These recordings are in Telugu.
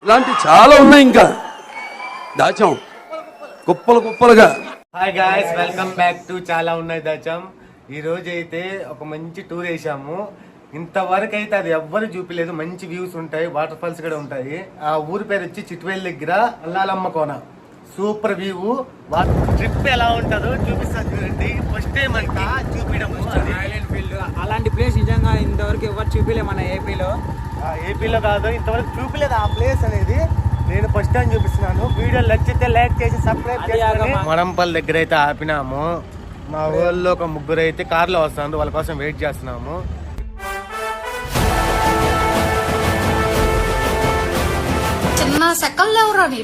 ఇలాంటి చాలా ఉన్నాయి, ఇంకా దాచాం కుప్పలు కుప్పలుగా. Hi guys, welcome back to చాలా ఉన్నాయి దాచాం. ఈ రోజు అయితే ఒక మంచి టూర్ వేసాము. ఇంతవరకు అయితే అది ఎవ్వరు చూపిలేదు. మంచి వ్యూస్ ఉంటాయి, వాటర్ ఫాల్స్ కూడా ఉంటాయి. ఆ ఊరి పేరు వచ్చి చిట్వేల్ దగ్గర Allalamma Kona. Super view. Trip ఎలా ఉంటుందో చూపిస్తాను చూడండి. ఫస్ట్ టైం అంతా చూపించడం అలాంటి ప్లేస్ నిజంగా ఇంతవరకు ఎవరు చూపిలే మన ఏపీలో కాదు, ఇంతవరకు చూపిలేదు ఆ ప్లేస్ అనేది. నేను ఫస్ట్ టైం చూపిస్తున్నాను. వీడియో నచ్చితే లైక్ చేసి సబ్స్క్రైబ్ చేయాలి. మడంపల్లి దగ్గర అయితే ఆపినాము. మా ఊళ్ళో ఒక ముగ్గురు అయితే కార్లో వస్తున్నారు, వాళ్ళ కోసం వెయిట్ చేస్తున్నాము.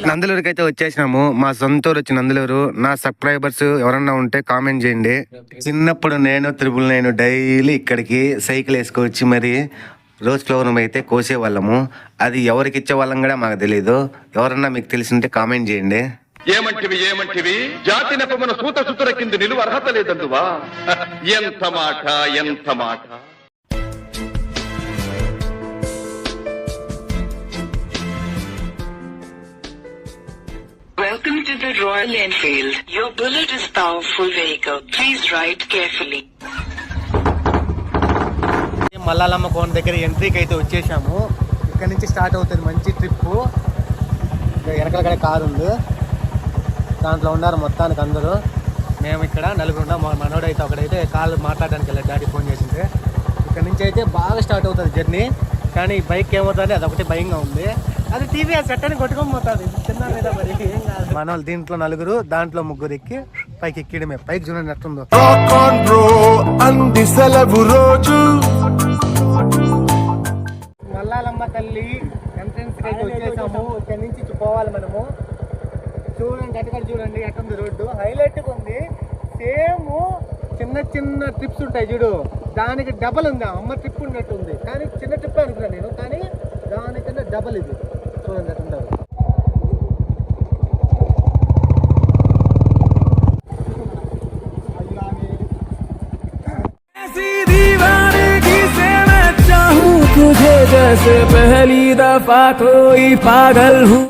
నందలూరుకి అయితే వచ్చేసినాము. మా సొంత ఊరు వచ్చి నందలూరు. నా సబ్స్క్రైబర్స్ ఎవరన్నా ఉంటే కామెంట్ చేయండి. చిన్నప్పుడు నేను 999 డైలీ ఇక్కడికి సైకిల్ వేసుకొచ్చి మరి రోజ్ ఫ్లవర్ అయితే కోసేవాళ్ళము. అది ఎవరికి ఇచ్చే వాళ్ళం కూడా మాకు తెలీదు. ఎవరన్నా మీకు తెలిసింటే కామెంట్ చేయండి. ఏమంటివి జాతి నెపమున సూత సుతుల కింద నిలువ అర్హత లేదందువా? ఎంత మాట. Welcome to the Royal Enfield. Your bullet is powerful vehicle. Please ride carefully. Mallalamma కోన దగ్గర ఎంట్రీకి అయితే వచ్చేసాము. ఇక్కడ నుంచి స్టార్ట్ అవుతుంది మంచి ట్రిప్. వెనకాల కారు ఉంది, దాంట్లో ఉన్నారు మొత్తానికి అందరూ. మేము ఇక్కడ నలుగురు ఉన్నాం. మా మనోడు అయితే ఒకడైతే కాల్ మాట్లాడడానికి వెళ్ళాడు, డాడీ ఫోన్ చేసింటే. ఇక్కడ నుంచి అయితే బాగా స్టార్ట్ అవుతుంది జర్నీ. కానీ బైక్ ఏమవుతుంది అది ఒకటి భయంగా ఉంది. అది టీవీ ఆ సెట్ అని కొట్టుకోపోతుంది చిన్న మీద. మరి ఏం కాదు. మన వాళ్ళు దీంట్లో నలుగురు, దాంట్లో ముగ్గురు ఎక్కి పైకి ఎక్కడమే. పైకి చూడండి ఎట్టుందో. మల్లాలమ్మ తల్లి ఎంట్రెన్స్ కి అయితే వచ్చేసాము. ఇక్కడ నుంచి పోవాలి మనము. చూడండి అటుకడ చూడండి ఎట్టుంది రోడ్డు, హైలైట్ గా ఉంది. సేమ్ చిన్న చిన్న ట్రిప్స్ ఉంటాయి చూడు, దానికి డబల్ ఉంది. అమ్మ ట్రిప్ ఉన్నట్టు ఉంది, కానీ చిన్న ట్రిప్ అనుకున్నాను నేను, కానీ దానికన్నా డబల్ ఇది. చూడండి ఎట్టుంటారు. तुझे जैसे पहली दफा कोई पागल हूँ.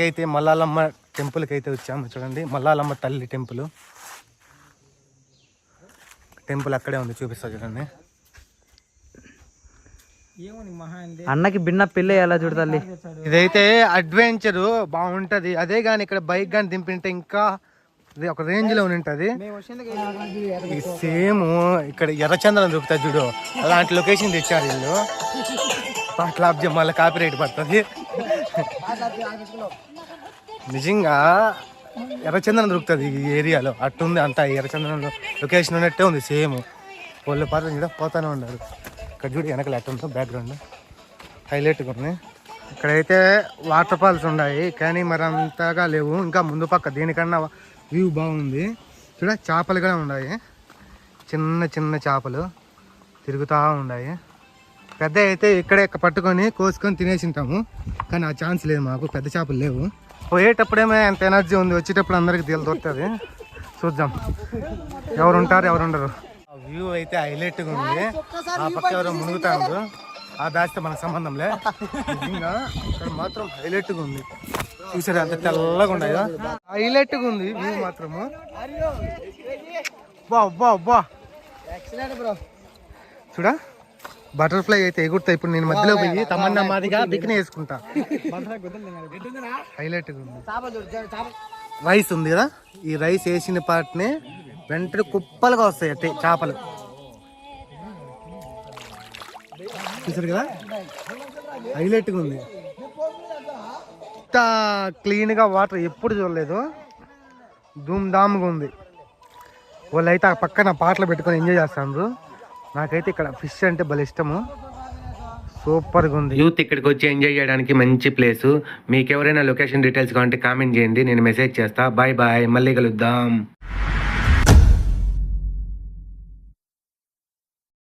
అయితే మల్లాలమ్మ టెంపుల్కి అయితే వచ్చాము. చూడండి మల్లాలమ్మ తల్లి టెంపుల్ అక్కడే ఉంది, చూపిస్తా చూడండి. అన్నకి భిన్న పిల్ల ఎలా చూడాలి. ఇదైతే అడ్వెంచరు బాగుంటది. అదే గాని ఇక్కడ బైక్ గాని దింపింటే ఇంకా ఒక రేంజ్ లో ఉంటది. సేమ్ ఇక్కడ ఎర్రచందనం దొరుకుతుంది చూడు, అలాంటి లొకేషన్ తెచ్చారు వీళ్ళు. క్లాప్ మళ్ళీ కాపీ రైట్ పడుతుంది. నిజంగా ఎర్రచందనం దొరుకుతుంది ఈ ఏరియాలో, అట్టుంది అంతా. ఎర్రచందనంలో లొకేషన్ ఉన్నట్టే ఉంది సేమ్. వాళ్ళు పాత్ర కూడా పోతానే ఉన్నారు. ఇక్కడ చూడు వెనకలు అట్టుందో బ్యాక్గ్రౌండ్ హైలైట్గా ఉంది. ఇక్కడైతే వాటర్ ఫాల్స్ ఉన్నాయి, కానీ మరి అంతగా లేవు. ఇంకా ముందు పక్క దీనికన్నా వ్యూ బాగుంది. చూడ చేపలు కూడా ఉన్నాయి, చిన్న చిన్న చేపలు తిరుగుతూ ఉన్నాయి. పెద్ద అయితే ఇక్కడే పట్టుకొని కోసుకొని తినేసి ఉంటాము, కానీ ఆ ఛాన్స్ లేదు మాకు. పెద్ద చేపలు లేవు. పోయేటప్పుడేమో ఎంత ఎనర్జీ ఉంది, వచ్చేటప్పుడు అందరికి దొరుకుతుంది. చూద్దాం ఎవరు ఉంటారు ఎవరు ఉండరు. వ్యూ అయితే హైలైట్గా ఉంది. ఆ పక్క ఎవరో మునుగుతారు, ఆ దాచితే మనకు సంబంధంలే. నిజంగా ఇక్కడ మాత్రం హైలైట్గా ఉంది. చూసారు అంత తెల్లగా ఉన్నాయా, హైలైట్గా ఉంది వ్యూ మాత్రము. బా చూడా బటర్ఫ్లై అయితే ఎగురుతాయి. ఇప్పుడు నేను మధ్యలో పోయి తమన్నా మాదిగా బికిని వేసుకుంటా. హైలైట్గా ఉంది. రైస్ ఉంది కదా, ఈ రైస్ వేసిన పాటనే వెంటనే కుప్పలుగా వస్తాయి అంటే చేపలు. చూసారు కదా హైలైట్గా ఉంది. ఇంత క్లీన్గా వాటర్ ఎప్పుడు చూడలేదు. ధూమ్ ధామ్గా ఉంది. వాళ్ళైతే ఆ పక్కన పాటలు పెట్టుకొని ఎంజాయ్ చేస్తారు. నాకైతే ఇక్కడ ఫిష్ అంటే భలే ఇష్టము. సూపర్గా ఉంది. యూత్ ఇక్కడికి వచ్చి ఎంజాయ్ చేయడానికి మంచి ప్లేస్. మీకు ఎవరైనా లొకేషన్ డీటెయిల్స్ కావాలంటే కామెంట్ చేయండి, నేను మెసేజ్ చేస్తా. బాయ్ బాయ్, మళ్ళీ కలుద్దాం.